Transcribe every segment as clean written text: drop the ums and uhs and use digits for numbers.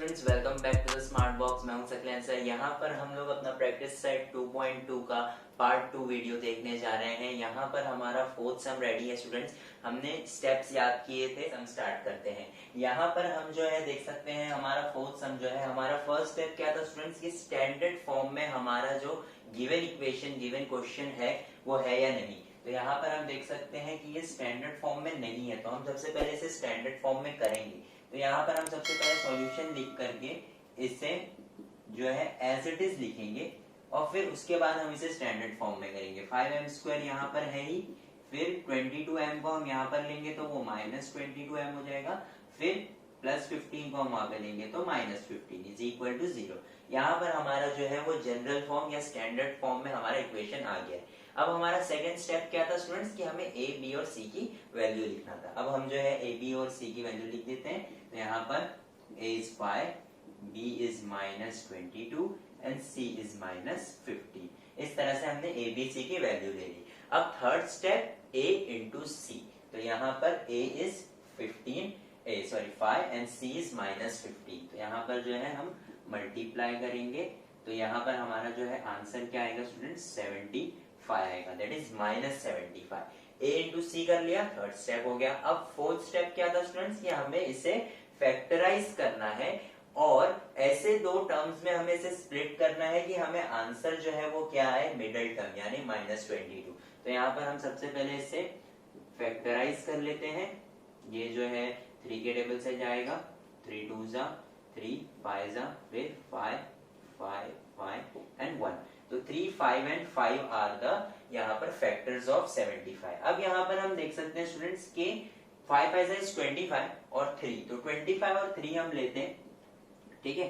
Students, welcome back to the smart box. मैं हूं Saqlain sir. यहाँ पर हम लोग अपना प्रैक्टिस सेट 2.2 का पार्ट 2 वीडियो देखने जा रहे हैं। यहाँ पर हमारा फोर्थ सम रेडी है स्टूडेंट्स। हमने स्टेप्स याद किए थे, हम स्टार्ट करते हैं। यहाँ पर हम जो है देख सकते हैं हमारा फोर्थ सम जो है, हमारा फर्स्ट स्टेप क्या था स्टूडेंट्स कि स्टैंडर्ड फॉर्म में हमारा जो गिवन इक्वेशन गिवन क्वेश्चन है वो है या नहीं। तो यहाँ पर हम देख सकते हैं कि ये स्टैंडर्ड फॉर्म में नहीं है, तो हम सबसे पहले इसे स्टैंडर्ड फॉर्म में करेंगे। तो यहाँ पर हम सबसे पहले सॉल्यूशन लिख करके इसे जो है एज इट इज लिखेंगे और फिर उसके बाद हम इसे स्टैंडर्ड फॉर्म में करेंगे। 5m² यहाँ पर है ही, फिर 22m को हम यहाँ पर लेंगे तो वो -22m हो जाएगा, फिर +15 को हम वहां पे लेंगे तो -15 इज इक्वल टू 0। यहाँ पर हमारा जो है वो जनरल फॉर्म या स्टैंडर्ड फॉर्म में हमारा इक्वेशन आ गया है। अब हमारा सेकंड स्टेप क्या था स्टूडेंट्स कि हमें a, b और c की वैल्यू लिखना था। अब हम जो है a, b और c की वैल्यू लिख देते हैं। तो यहाँ पर a is 5, b is -22 and c is -15। इस तरह से हमने a, b, c की वैल्यू ले ली। अब third step a into c। तो यहाँ पर a is 5 and c is -15। तो यहाँ पर जो है हम मल्टीप्लाई करेंगे। तो यहाँ पर हमारा जो है आंसर क्या आएगा स्टूडेंट्स 75 आएगा, दैट इज -75। a इंटू सी कर लिया, थर्ड स्टेप हो गया। अब फोर्थ स्टेप क्या था स्टूडेंट्स कि हमें इसे फैक्टराइज करना है और ऐसे दो टर्म्स में हमें इसे स्प्लिट करना है कि हमें आंसर जो है वो क्या है मिडिल टर्म यानी -22। तो यहाँ पर हम सबसे पहले इसे फैक्टराइज कर लेते हैं। ये जो है 3 के टेबल से जाएगा, 3 2 जा 3 5 जा, फिर 5 5 5 एंड 1। तो 3 5 एंड 5 आर द यहाँ पर फैक्टर्स ऑफ 75। अब यहाँ पर हम देख सकते हैं स्टूडेंट्स के 5 5 इज 25 और 3, तो 25 और 3 हम लेते हैं, ठीक है।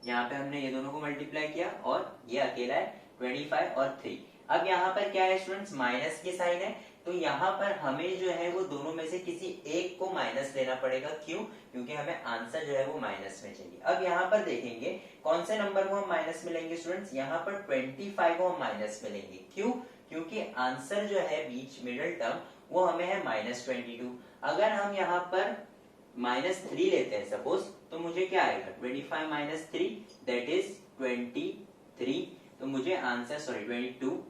यहाँ पे हमने ये दोनों को मल्टीप्लाई किया और ये अकेला है 25 और 3। अब यहाँ पर क्या है स्टूडेंट्स माइनस की साइन है, तो यहाँ पर हमें जो है वो दोनों में से किसी एक को माइनस लेना पड़ेगा। क्यों? क्योंकि हमें आंसर जो है वो माइनस में चाहिए। अब यहाँ पर देखेंगे कौन से नंबर को हम माइनस में लेंगे स्टूडेंट्स, यहाँ पर 25 को हम माइनस में लेंगे। क्यों? क्योंकि आंसर जो है बीच मिडिल टर्म वो हमें है -22। अगर हम यहाँ पर -3 लेते हैं सपोज, तो मुझे क्या आएगा 25 - 3 दैट इज 23। तो मुझे आंसर 22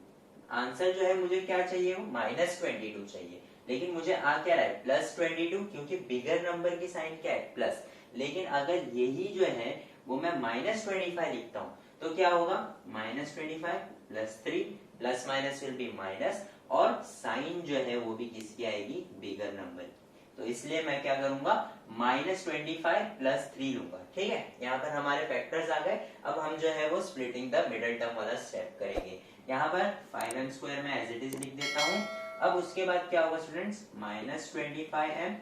आंसर जो है मुझे क्या चाहिए वो -22 चाहिए, लेकिन मुझे आ क्या रहा है +22 क्योंकि बिगर नंबर की साइन क्या है प्लस। लेकिन अगर यही जो है वो मैं -25 लिखता हूं तो क्या होगा -25 +3 plus minus will be minus और साइन जो है वो भी किसकी आएगी बिगर नंबर की। तो इसलिए मैं क्या करूंगा -25 + 3 लूंगा, ठीक है। यहाँ पर हमारे फैक्टर्स आ गए। अब हम जो है वो स्प्लिटिंग द मिडिल टर्म वाला स्टेप करेंगे। यहाँ पर 5m² में एज इट इज लिख देता हूँ। अब उसके बाद क्या होगा students -25m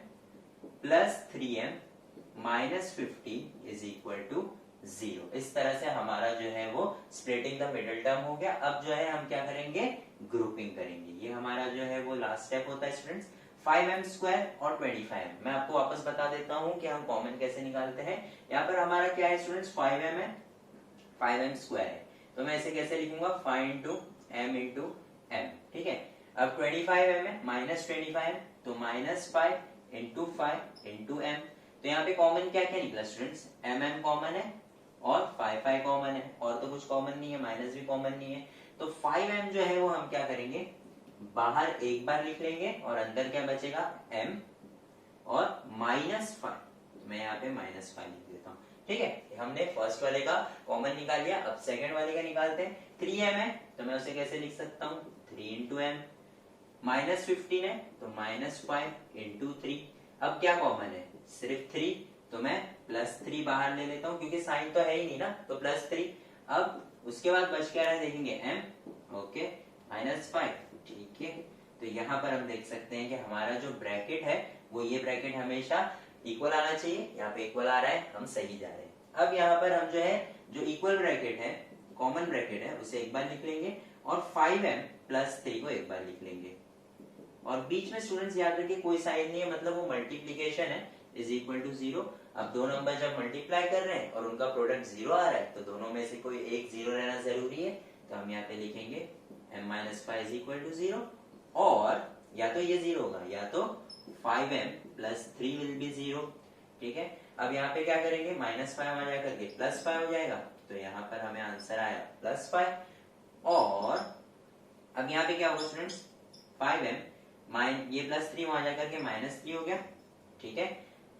+ 3m -15 is equal to 0। इस तरह से हमारा जो है वो स्प्लिटिंग द मिडिल टर्म हो गया। अब जो है हम क्या करेंगे ग्रुपिंग करेंगे। ये हमारा जो है वो लास्ट स्टेप होता है स्टूडेंट्स। 5m² और 25m मैं आपको वापस बता देता हूं कि हम कॉमन कैसे निकालते हैं। यहाँ पर हमारा क्या है स्टूडेंट्स 5m है, 5m² है, तो मैं इसे कैसे लिखूंगा 5 × m × m, ठीक है। अब 25m है -25m तो -5 × 5 × m। तो यहाँ पे कॉमन क्या क्या निकला स्टूडेंट्स mm कॉमन है और 5 5 कॉमन है और तो कुछ कॉमन नहीं है, माइनस भी कॉमन नहीं है। तो 5m जो है वो हम क्या करेंगे बाहर एक बार लिख लेंगे और अंदर क्या बचेगा m और -5। तो मैं यहाँ पे -5 लिख देता हूँ, ठीक है। हमने फर्स्ट वाले का कॉमन निकाल लिया। अब सेकंड वाले का निकालते हैं। 3m है तो मैं उसे कैसे लिख सकता हूँ 3 × m। -15 है तो -5 × 3। अब क्या कॉमन है सिर्फ 3, तो मैं +3 बाहर ले लेता हूँ क्योंकि साइन तो है ही नहीं ना, तो +3। अब उसके बाद बच क्या रहा है देखेंगे m, ओके -5, ठीक है। तो यहाँ पर हम देख सकते हैं कि हमारा जो ब्रैकेट है वो ये ब्रैकेट हमेशा इक्वल आना चाहिए। यहाँ पे इक्वल आ रहा है, हम सही जा रहे हैं। अब यहाँ पर हम जो है जो इक्वल ब्रैकेट है कॉमन ब्रैकेट है उसे एक बार लिख लेंगे और 5m + 3 को एक बार लिख लेंगे। और बीच में स्टूडेंट्स याद रखिए कोई साइन नहीं है, मतलब वो मल्टीप्लीकेशन है, इज इक्वल टू 0। अब दो नंबर जब मल्टीप्लाई कर रहे हैं और उनका प्रोडक्ट 0 आ रहा है तो दोनों में से कोई एक 0 रहना जरूरी है। तो हम यहाँ पे लिखेंगे m - 5 इज इक्वल टू 0 और या तो ये 0 होगा या तो 5m + 3 विल बी 0, ठीक है। अब यहाँ पे क्या करेंगे, -5 आ जाकर के +5 हो जाएगा, तो यहाँ पर हमें आंसर आया +5। और अब यहाँ पे क्या होगा स्टूडेंट्स, 5m ये +3 वहां जाकर के -3 हो गया, ठीक है।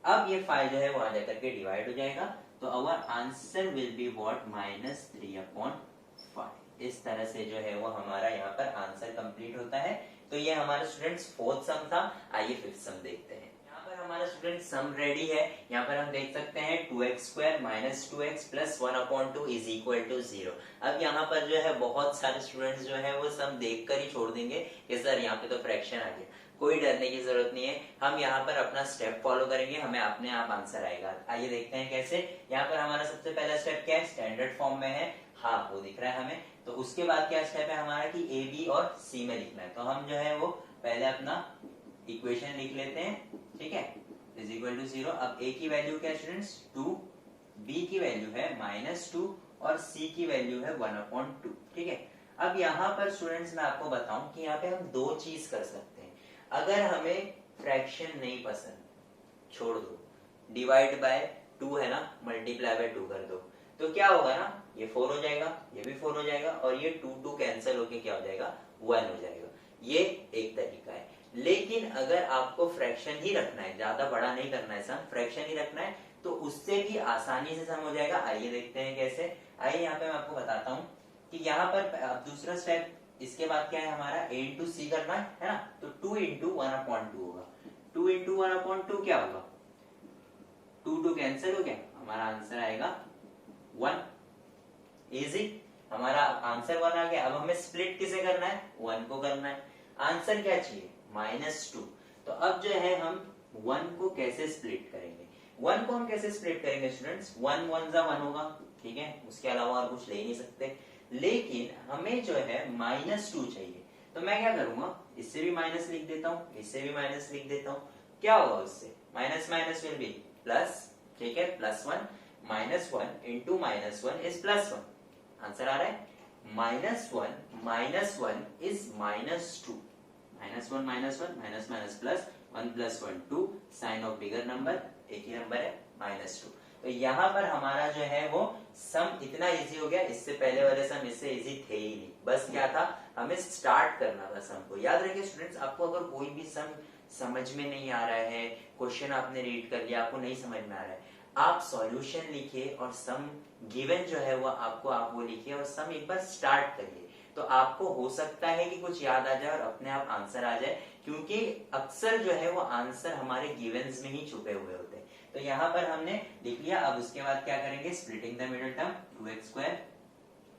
अब ये 5 जो है वो आ जाकर के डिवाइड हो जाएगा, तो our answer will be what -3/5। इस तरह से जो है वो हमारा यहाँ पर आंसर कंप्लीट होता है। तो ये हमारा स्टूडेंट्स फोर्थ सम था। आइए फिफ्थ सम देखते हैं। यहाँ पर हमारा स्टूडेंट सम रेडी है। यहाँ पर हम देख सकते हैं 2x² - 2x + 1/2 = 0। अब यहाँ पर जो है बहुत सारे स्टूडेंट्स जो है वो सम देखकर ही छोड़ देंगे कि सर यहाँ पे तो फ्रैक्शन आ गया। कोई डरने की जरूरत नहीं है, हम यहाँ पर अपना स्टेप फॉलो करेंगे, हमें अपने आप आंसर आएगा। आइए देखते हैं कैसे। यहाँ पर हमारा सबसे पहला स्टेप क्या है, स्टैंडर्ड फॉर्म में है, हाँ वो दिख रहा है हमें। तो उसके बाद क्या स्टेप है हमारा कि ए, बी और सी में लिखना है। तो हम जो है वो पहले अपना इक्वेशन लिख लेते हैं, ठीक है, = 0। अब ए की वैल्यू क्या है स्टूडेंट्स, 2, बी की वैल्यू है -2 और सी की वैल्यू है 1/2, ठीक है। अब यहाँ पर स्टूडेंट्स मैं आपको बताऊं कि यहाँ पे हम दो चीज कर सकते हैं। अगर हमें फ्रैक्शन नहीं पसंद, छोड़ दो, डिवाइड बाय 2 है ना, मल्टीप्लाई बाय 2 कर दो, तो क्या होगा ना, ये 4 हो जाएगा, ये भी 4 हो जाएगा, और ये 2 कैंसिल होके क्या हो जाएगा, 1 हो जाएगा। ये एक तरीका है। लेकिन अगर आपको फ्रैक्शन ही रखना है, ज्यादा बड़ा नहीं करना है सम, फ्रैक्शन ही रखना है, तो उससे भी आसानी से सम हो जाएगा। आइए देखते हैं कैसे। आइए यहाँ पे मैं आपको बताता हूँ कि यहाँ पर दूसरा स्टेप, इसके बाद क्या है हमारा, a इंटू सी करना है ना। तो 2 × 1/2 होगा। 2 × 1/2 क्या होगा, 2 कैंसिल हो गया, हमारा आंसर आएगा 1। इजी, हमारा आंसर 1 आ गया। अब हमें स्प्लिट किसे करना है, 1 को करना है। आंसर क्या चाहिए, -2। तो अब जो है हम 1 को कैसे स्प्लिट करेंगे, 1 को हम कैसे स्प्लिट करेंगे स्टूडेंट्स, 1 1 * 1 होगा, ठीक है, उसके अलावा और कुछ ले ही नहीं सकते। लेकिन हमें जो है -2 चाहिए, तो मैं क्या करूंगा, इससे भी माइनस लिख देता हूँ, इससे भी माइनस लिख देता हूँ। क्या होगा उससे, minus minus will be plus, ठीक है, +1 -1 × -1 is +1। आंसर आ रहा है, -1 - 1 is -2। -1 - 1 +1 + 1 2, sign of bigger number, एक ही नंबर है -2। तो यहाँ पर हमारा जो है वो सम इतना इजी हो गया। इससे पहले वाले सम इससे इजी थे ही नहीं, बस क्या था, हमें स्टार्ट करना था सम को। याद रखिए स्टूडेंट्स, आपको अगर कोई भी सम समझ में नहीं आ रहा है, क्वेश्चन आपने रीड कर लिया, आपको नहीं समझ में आ रहा है, आप सॉल्यूशन लिखिए और सम गिवन जो है वो आपको आप वो लिखिए और सम एक बार स्टार्ट करिए, तो आपको हो सकता है कि कुछ याद आ जाए और अपने आप आंसर आ जाए, क्योंकि अक्सर जो है वो आंसर हमारे गिवन्स में ही छुपे हुए होते हैं। तो यहाँ पर हमने लिख लिया। अब उसके बाद क्या करेंगे, splitting the middle term, 2x²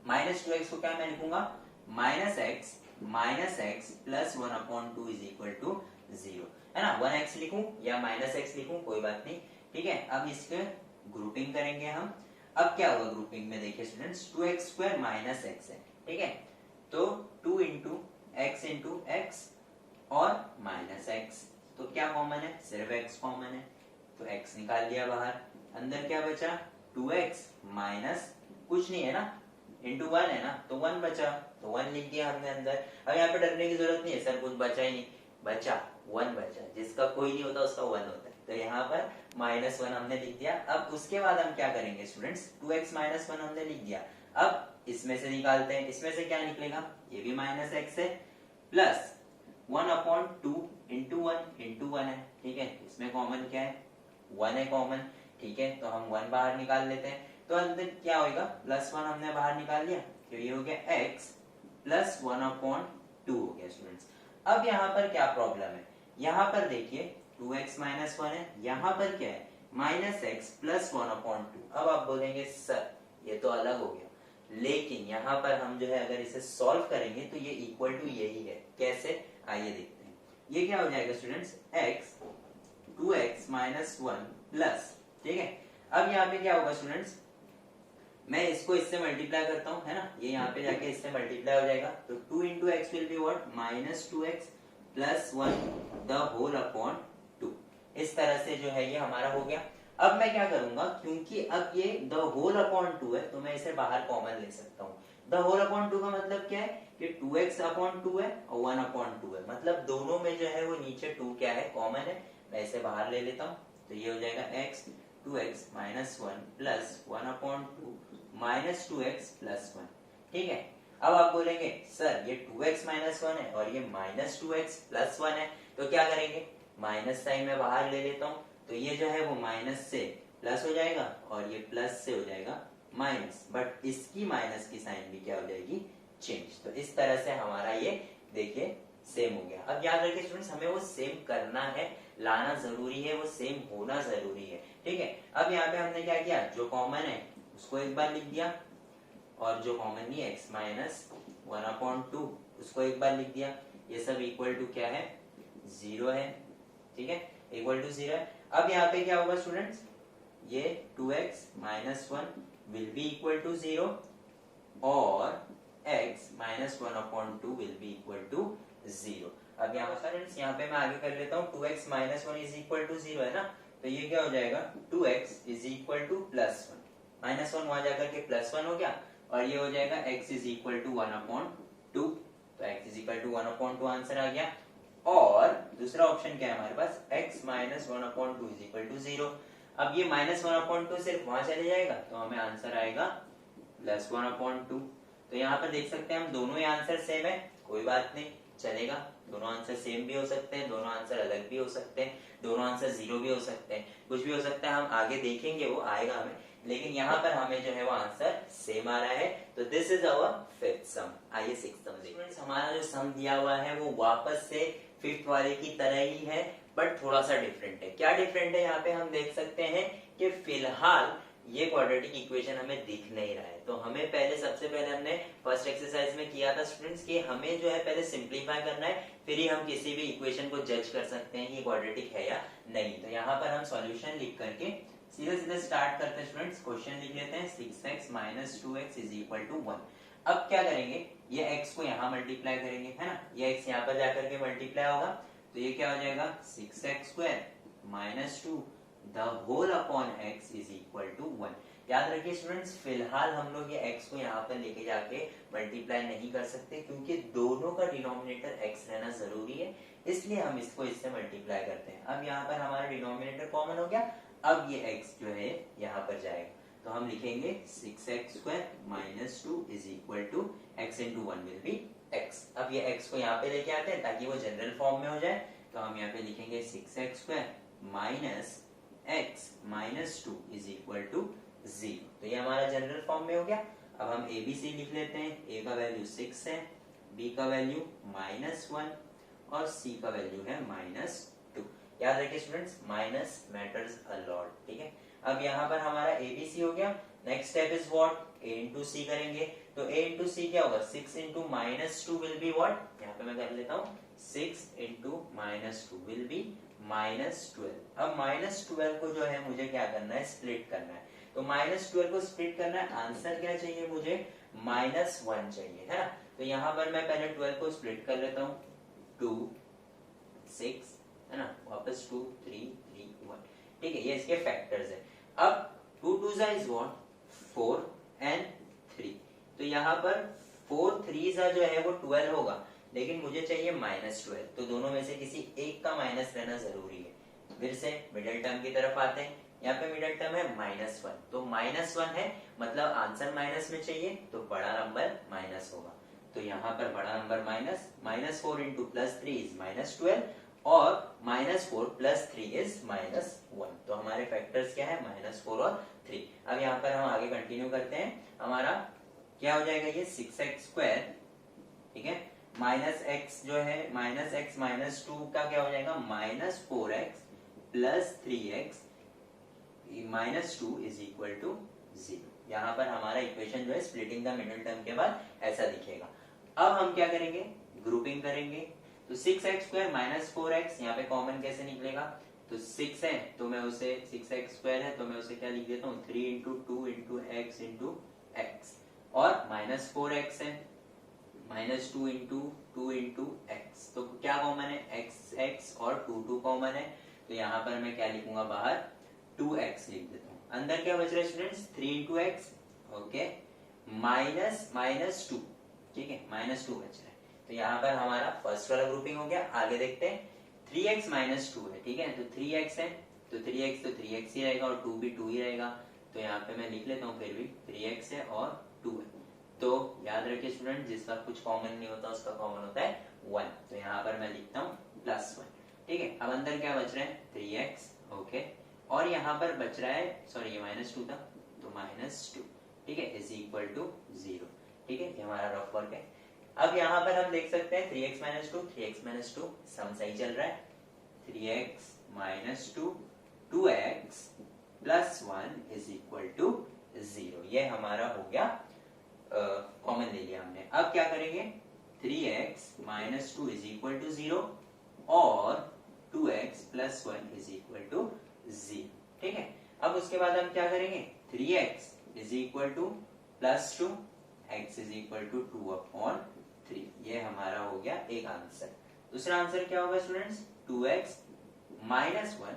-2x को क्या मैं लिखूंगा, -x + 1/2 = 0, है ना। 1x लिखूं या -x लिखूं, कोई बात नहीं, ठीक है। अब इसके ग्रुपिंग करेंगे हम। अब क्या होगा ग्रुपिंग में, देखिए स्टूडेंट्स, 2x² - x है, ठीक है, तो 2 × x × x और -x, तो क्या कॉमन है, सिर्फ x कॉमन है, तो x निकाल लिया बाहर। अंदर क्या बचा, 2x माइनस कुछ नहीं है ना, इंटू 1 है ना, तो 1 बचा, तो 1 लिख दिया हमने अंदर। अब यहाँ पे डरने की जरूरत नहीं है, सर कुछ बचा ही नहीं, बचा 1 बचा, जिसका कोई नहीं होता उसका 1 होता है, तो यहाँ पर -1 हमने लिख दिया। अब उसके बाद हम क्या करेंगे स्टूडेंट्स, 2x - 1 हमने लिख दिया। अब इसमें से निकालते हैं, इसमें से क्या निकलेगा, ये भी -x है, प्लस 1/2 × 1 × 1 है, ठीक है, इसमें कॉमन क्या है, 1 है कॉमन, ठीक है, तो हम 1 बाहर निकाल लेते हैं। तो अंदर क्या होगा, +1 हमने बाहर निकाल लिया, तो ये हो गया x + 1/2 हो गया स्टूडेंट्स। अब यहाँ पर क्या प्रॉब्लम है, यहाँ पर देखिए 2x - 1 है, यहाँ पर क्या है, -x + 1/2। अब आप बोलेंगे सर ये तो अलग हो गया, लेकिन यहाँ पर हम जो है अगर इसे सॉल्व करेंगे तो ये इक्वल टू यही है। कैसे, आइए देखते हैं। ये क्या हो जाएगा स्टूडेंट्स, x 2x - 1 प्लस, ठीक है। अब यहाँ पे क्या होगा स्टूडेंट्स, मैं इसको इससे मल्टीप्लाई करता हूँ, है ना, ये यहाँ पे जाके इससे मल्टीप्लाई हो जाएगा, तो 2 × x will be what, -2x + 1/2। इस तरह से जो है ये हमारा हो गया। अब मैं क्या करूंगा, क्योंकि अब ये 2 है, तो मैं इसे बाहर कॉमन ले सकता हूँ। 2 का मतलब क्या है कि 2x/2 है और 1/2 है, मतलब दोनों में जो है वो नीचे 2 क्या है, कॉमन है। मैं इसे बाहर ले लेता हूँ, तो ये हो जाएगा x 2x minus 1 plus 1/2 minus 2x plus 1। ठीक है, अब आप बोलेंगे सर ये 2x माइनस 1 है और ये माइनस 2x प्लस 1 है, तो क्या करेंगे, माइनस साइन में बाहर ले लेता हूं, तो ये जो है वो माइनस से प्लस हो जाएगा और ये प्लस से हो जाएगा माइनस, बट इसकी माइनस की साइन भी क्या हो जाएगी, चेंज। तो इस तरह से हमारा ये देखिए सेम हो गया। अब याद रखिए स्टूडेंट्स, हमें वो सेम करना है, लाना जरूरी है, वो सेम होना जरूरी है। ठीक है, अब यहाँ पे हमने क्या किया, जो कॉमन है उसको एक बार लिख दिया और जो कॉमन नहीं है x माइनस 1/2 उसको एक बार लिख दिया। ये सब इक्वल टू क्या है, 0 है। ठीक है, इक्वल टू 0 है। अब यहाँ पे क्या होगा स्टूडेंट्स, ये 2x minus 1 will be equal to 0 और x minus 1/2 will be equal to 0। अब यहाँ स्टूडेंट्स यहाँ पे मैं आगे कर लेता हूँ, 2x minus 1 is equal to 0 है ना, तो ये क्या हो जाएगा, 2x is equal two plus 1, minus 1 वहां जाकर के प्लस 1 हो गया और ये हो जाएगा x इज इक्वल टू 1/2, तो x is equal to 1/2 answer आ गया। और दूसरा ऑप्शन क्या है हमारे पास, x minus 1/2 is equal to 0। अब ये माइनस 1/2 सिर्फ वहां चले जाएगा तो हमें आंसर आएगा प्लस 1/2। तो यहाँ पर देख सकते हैं हम दोनों ही आंसर सेम है, कोई बात नहीं, चलेगा, दोनों आंसर सेम भी हो सकते हैं, दोनों आंसर अलग भी हो सकते हैं, दोनों आंसर 0 भी हो सकते हैं, कुछ भी हो सकता है, हम आगे देखेंगे वो आएगा हमें, लेकिन यहाँ पर हमें जो है वो आंसर सेम आ रहा है। तो this is our fifth sum. आइए सिक्स्थ सम देखिए। हमारा जो सम दिया हुआ है वो वापस से फिफ्थ वाले की तरह ही है, बट थोड़ा सा डिफरेंट है। क्या डिफरेंट है, यहाँ पे हम देख सकते हैं कि फिलहाल ये क्वाड्रेटिक इक्वेशन हमें दिख नहीं रहा है, तो हमें पहले सबसे पहले हमने फर्स्ट एक्सरसाइज में किया था स्टूडेंट्स कि हमें जो है पहले सिंप्लीफाई करना है, फिर ही हम किसी भी इक्वेशन को जज कर सकते हैं कि क्वाड्रेटिक है या नहीं। तो यहाँ पर हम सॉल्यूशन लिख करके सीधे सीधे स्टार्ट करते हैं स्टूडेंट्स, क्वेश्चन लिख लेते हैं 6x minus 2x is equal to 1। अब क्या करेंगे, ये x को यहाँ मल्टीप्लाई करेंगे, है ना, ये x यहाँ पर जाकर के मल्टीप्लाई होगा, तो ये क्या हो जाएगा 6x² minus 2 the whole upon x is equal to 1। याद रखिए स्टूडेंट्स, फिलहाल हम लोग ये x को यहाँ पर लेके जाके मल्टीप्लाई नहीं कर सकते, क्योंकि दोनों का डिनोमिनेटर x रहना जरूरी है, इसलिए हम इसको इससे मल्टीप्लाई करते हैं। अब यहाँ पर हमारा डिनोमिनेटर कॉमन हो गया, अब ये x जो है यहाँ पर जाएगा, तो हम लिखेंगे 6x² minus 2 is equal to x into 1 will be x। अब ये x को यहाँ पे लेके आते हैं ताकि वो जनरल फॉर्म में हो जाए, तो हम यहाँ पे लिखेंगे 6x² minus x minus 2 is equal to 0। तो ये हमारा जनरल फॉर्म में हो गया। अब हम ए बी सी लिख लेते हैं, a का वैल्यू 6 है, b का वैल्यू -1 और c का वैल्यू है -2। याद रखिए students, minus matters a lot. ठीक है, अब यहाँ पर हमारा ए बी सी हो गया। Next step is what, a into C करेंगे, तो a इंटू सी क्या होगा, 6 इंटू -2 विल बी व्हाट, यहाँ पे मैं कर लेता हूँ 6 इंटू -2 विल बी -12। अब -12 को जो है मुझे क्या करना है, स्प्लिट करना है, तो -12 को स्प्लिट करना है, आंसर क्या चाहिए मुझे, -1 चाहिए, है ना। तो यहाँ पर मैं पहले 12 को स्प्लिट कर लेता हूँ, 2 6 है ना, वापस 2 3 3 1। ठीक है, ये इसके फैक्टर्स है। अब 2 2 इज व्हाट, 4 एंड 3, तो यहाँ पर 4 3 जो है वो 12 होगा, लेकिन मुझे चाहिए -12, तो दोनों में से किसी एक का माइनस रहना जरूरी है। फिर से मिडिल टर्म की तरफ आते हैं, यहाँ पे मिडिल टर्म है -1, तो -1 है मतलब आंसर माइनस में चाहिए, तो बड़ा नंबर माइनस होगा, तो यहाँ पर बड़ा नंबर -4 इंटू +3 इज -12 और -4 + 3 इज -1। तो हमारे फैक्टर्स क्या है, -4 और 3। अब यहाँ पर हम आगे कंटिन्यू करते हैं, हमारा क्या हो जाएगा, ये 6x², ठीक है, माइनस x जो है -x -2 का क्या हो जाएगा, -4x + 3x -2 is equal to 0। यहाँ पर हमारा इक्वेशन जो है स्प्लिटिंग द मिडिल टर्म के बाद ऐसा दिखेगा। अब हम क्या करेंगे, ग्रुपिंग करेंगे, तो 6x² -4x यहाँ पे कॉमन कैसे निकलेगा, तो 6 है तो मैं उसे 6x² है तो मैं उसे क्या लिख देता हूँ, 3 into 2 into x into x, और -4x है -2 इंटू 2 इंटू x, तो क्या कॉमन है, x और 2 कॉमन है, तो यहाँ पर मैं क्या लिखूंगा, बाहर 2x लिख देता हूँ। अंदर क्या बच रहा है स्टूडेंट्स, 3 इंटू x, ओके, -2, ठीक है, -2 बच रहा है। तो यहाँ पर हमारा फर्स्ट वाला ग्रुपिंग हो गया। आगे देखते हैं, 3x -2 है, ठीक है, तो 3x है तो 3x तो 3x ही रहेगा और 2 भी 2 ही रहेगा। तो यहाँ पे मैं लिख लेता हूँ फिर भी 3x है और 2 है। तो याद रखिए स्टूडेंट, जिसका कुछ कॉमन नहीं होता उसका कॉमन होता है 1। तो यहाँ पर मैं लिखता हूँ +1। ठीक है, अब अंदर क्या बच रहा है 3x, ओके, और यहाँ पर बच रहा है, सॉरी ये -2 था तो -2, ठीक है, इज इक्वल टू 0। ठीक है, ये हमारा रफ वर्क है। अब यहाँ पर हम देख सकते हैं 3x - 2 सम सही चल रहा है। 3x - 2 2x +1 is equal to 0। ये हमारा हो गया, कॉमन ले लिया हमने। अब क्या करेंगे, 3x - 2 इज इक्वल टू 0 और 2x +1 इज इक्वल टू 0। ठीक है, अब उसके बाद हम क्या करेंगे, 3x is equal to +2, x is equal to 2/3। ये हमारा हो गया एक आंसर। दूसरा आंसर क्या होगा students, 2x - 1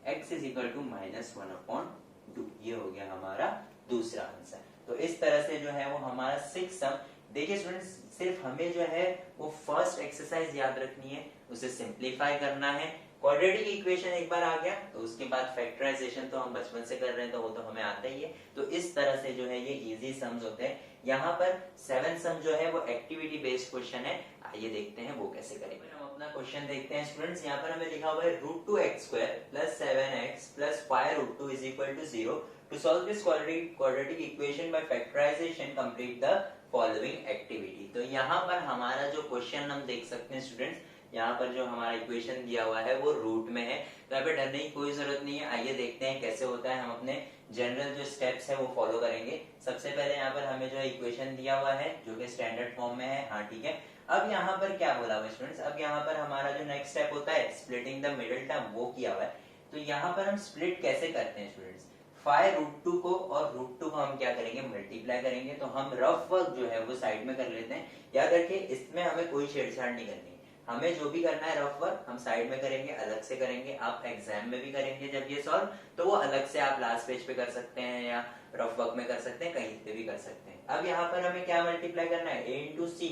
x is equal to -1/2। ये हो गया हमारा दूसरा आंसर। तो इस तरह से जो है वो हमारा 6 सम। देखिए स्टूडेंट्स, सिर्फ हमें जो है वो फर्स्ट एक्सरसाइज याद रखनी है, उसे सिंप्लीफाई करना है। क्वाड्रेटिक इक्वेशन एक बार आ गया तो उसके बाद फैक्टराइजेशन तो हम बचपन से कर रहे हैं तो वो तो हमें आता ही है। तो इस तरह से जो है ये इजी सम्स होते हैं। यहाँ पर 7 सम जो है वो एक्टिविटी बेस्ड क्वेश्चन है। आइए देखते हैं वो कैसे करेंगे। हम अपना क्वेश्चन देखते हैं स्टूडेंट्स। यहाँ पर हमें लिखा हुआ है √2x² + 7x + 5√2 is equal to 0। To solve this quadratic equation by factorization, complete the following activity। तो यहाँ पर हमारा जो क्वेश्चन हम देख सकते हैं स्टूडेंट्स, यहाँ पर जो हमारा इक्वेशन दिया हुआ है वो रूट में है, तो यहाँ पे डरने की कोई जरूरत नहीं है। आइए देखते हैं कैसे होता है। हम अपने जनरल जो स्टेप्स है वो फॉलो करेंगे। सबसे पहले यहाँ पर हमें जो इक्वेशन दिया हुआ है जो कि स्टैंडर्ड फॉर्म में है, हाँ ठीक है। अब यहाँ पर क्या बोला हुआ स्टूडेंट्स, अब यहाँ पर हमारा जो नेक्स्ट स्टेप होता है स्प्लिटिंग द मिडिल टर्म, वो किया हुआ है। तो यहाँ पर हम स्प्लिट कैसे करते हैं स्टूडेंट्स, 5√2 को और √2 को हम क्या करेंगे, मल्टीप्लाई करेंगे। तो हम रफ वर्क जो है वो साइड में कर लेते हैं। याद रखिए इसमें हमें कोई छेड़छाड़ नहीं करनी है। हमें जो भी करना है रफ वर्क हम साइड में करेंगे, अलग से करेंगे। आप एग्जाम में भी करेंगे जब ये सॉल्व, तो वो अलग से आप लास्ट पेज पे कर सकते हैं या रफ वर्क में कर सकते हैं, कहीं पे भी कर सकते हैं। अब यहाँ पर हमें क्या मल्टीप्लाई करना है, a इंटू सी,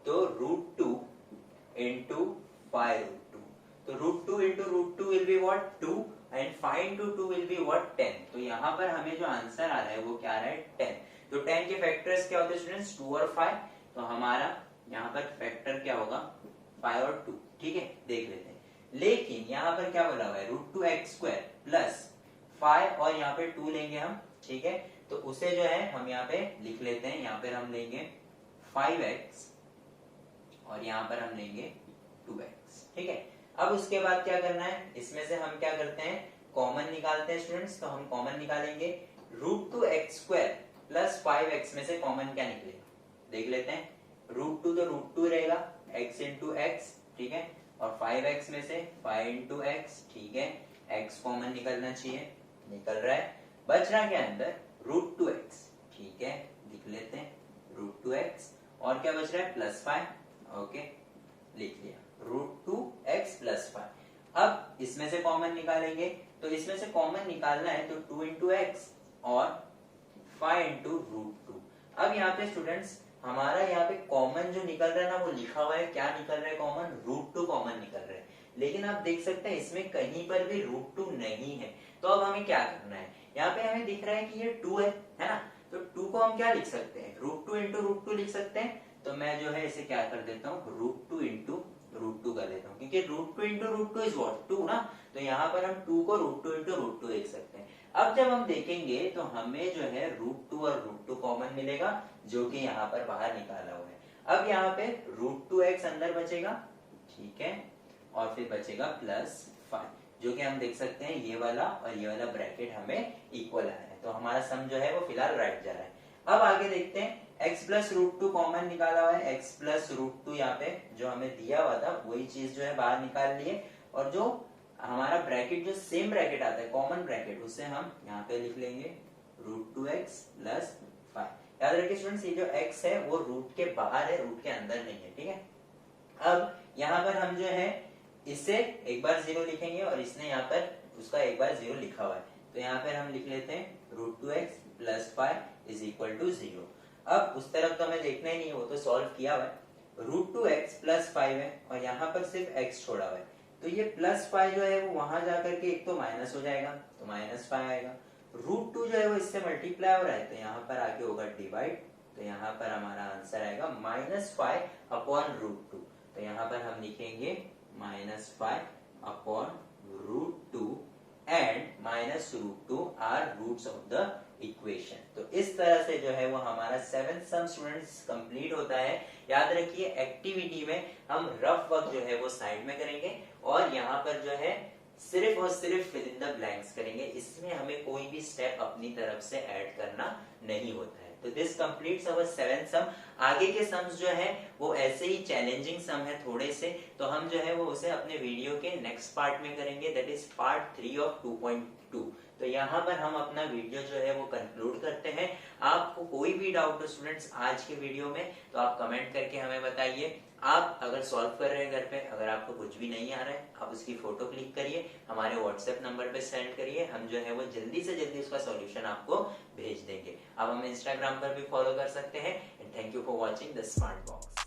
तो √2 इंटू 5√2। तो √2 into √2 will be what 2 and 5 into 2 will be what 10। तो यहाँ पर हमें जो आंसर आ रहा है वो क्या आ रहा है 10। तो 10 के फैक्टर्स क्या होते हैं स्टूडेंट्स, 2 और 5। तो हमारा यहाँ पर फैक्टर क्या होगा 5 और 2। ठीक है, देख लेते हैं। लेकिन यहाँ पर क्या बोला हुआ है, √2x² प्लस 5 और यहाँ पे 2 लेंगे हम, ठीक है। तो उसे जो है हम यहाँ पे लिख लेते हैं। यहाँ पर हम लेंगे 5x और यहाँ पर हम लेंगे 2x, ठीक है। अब उसके बाद क्या करना है, इसमें से हम क्या करते हैं, कॉमन निकालते हैं स्टूडेंट्स। तो हम कॉमन निकालेंगे, √2x² प्लस 5x में से कॉमन क्या निकलेगा, देख लेते हैं। √2 तो √2 रहेगा, x इंटू x, ठीक है, और 5x में से 5 इंटू x, ठीक है। x कॉमन निकलना चाहिए, निकल रहा है। बच रहा क्या अंदर, √2x, ठीक है, लिख लेते हैं √2x, और क्या बच रहा है +5, ओके, लिख लिया √2x प्लस 5। अब इसमें से कॉमन निकालेंगे, तो इसमें से कॉमन निकालना है तो 2 इंटू एक्स और 5 इंटू √2। अब यहाँ पे स्टूडेंट्स हमारा यहाँ पे कॉमन जो निकल रहा है ना, वो लिखा हुआ है, क्या निकल रहा है कॉमन, √2 कॉमन निकल रहा है। लेकिन आप देख सकते हैं इसमें कहीं पर भी √2 नहीं है। तो अब हमें क्या करना है, यहाँ पे हमें दिख रहा है कि ये 2 है ना। तो 2 को हम क्या लिख सकते हैं, √2 इंटू √2 लिख सकते हैं। तो मैं जो है इसे क्या कर देता हूँ, √2 इंटू √2 कर देता हूँ, क्योंकि √2 इंटू √2 इज व्हाट 2 ना। तो यहाँ पर हम 2 को √2 इंटू √2 लिख सकते हैं। अब जब हम देखेंगे तो हमें जो है √2 और √2 कॉमन मिलेगा, जो कि यहाँ पर बाहर निकाला हुआ है। अब यहाँ पे √2x अंदर बचेगा, ठीक है, और फिर बचेगा +5, जो कि हम देख सकते हैं ये वाला और ये वाला ब्रैकेट हमें इक्वल आया है। तो हमारा सम जो है वो फिलहाल राइट जा रहा है। अब आगे देखते हैं, x प्लस √2 कॉमन निकाला हुआ है, x प्लस √2 यहाँ पे जो हमें दिया हुआ था वही चीज जो है बाहर निकाल लिए, और जो हमारा ब्रैकेट जो सेम ब्रैकेट आता है कॉमन ब्रैकेट, उसे हम यहाँ पे लिख लेंगे √2x प्लस 5। याद रखिए स्टूडेंट्स, ये जो x है वो रूट के बाहर है, रूट के अंदर नहीं है, ठीक है। अब यहाँ पर हम जो है इससे एक बार 0 लिखेंगे और इसने यहाँ पर उसका एक बार 0 लिखा हुआ है। तो यहाँ पर हम लिख लेते हैं √2x plus 5 is equal to 0। अब उस तरफ तो हमें देखना ही नहीं है, वो तो सॉल्व किया हुआ है। √2x प्लस 5 है और यहाँ पर सिर्फ x छोड़ा हुआ है, तो ये प्लस फाइव जो है वो वहां जाकर के एक तो माइनस हो जाएगा, तो माइनस फाइव आएगा। रूट टू जो है वो इससे मल्टीप्लाई हो रहा है, तो यहाँ पर आके होगा डिवाइड, तो यहाँ पर हमारा आंसर आएगा minus five upon root two. तो यहाँ पर हम लिखेंगे minus five upon root two and minus root two are roots of the equation. तो इस तरह से जो है वो हमारा 7th सम स्टूडेंट्स कंप्लीट होता है। याद रखिए एक्टिविटी में हम रफ वर्क जो है वो साइड में करेंगे और यहाँ पर जो है सिर्फ और सिर्फ फिल इन द ब्लैंक्स करेंगे। इसमें हमें कोई भी स्टेप अपनी तरफ से ऐड करना नहीं होता है। तो दिस कंप्लीट्स अवर 7th सम। आगे के सम्स जो है वो ऐसे ही चैलेंजिंग सम है थोड़े से, तो हम जो है वो उसे अपने वीडियो के नेक्स्ट पार्ट में करेंगे, दैट इज पार्ट 3 ऑफ 2.2। तो यहाँ पर हम अपना वीडियो जो है वो कंक्लूड करते हैं। आपको कोई भी डाउट हो स्टूडेंट्स आज के वीडियो में तो आप कमेंट करके हमें बताइए। आप अगर सॉल्व कर रहे हैं घर पे, अगर आपको कुछ भी नहीं आ रहा है, आप उसकी फोटो क्लिक करिए, हमारे व्हाट्सएप नंबर पे सेंड करिए, हम जो है वो जल्दी से जल्दी उसका सॉल्यूशन आपको भेज देंगे। आप हमें इंस्टाग्राम पर भी फॉलो कर सकते हैं। And thank you for watching the smart box.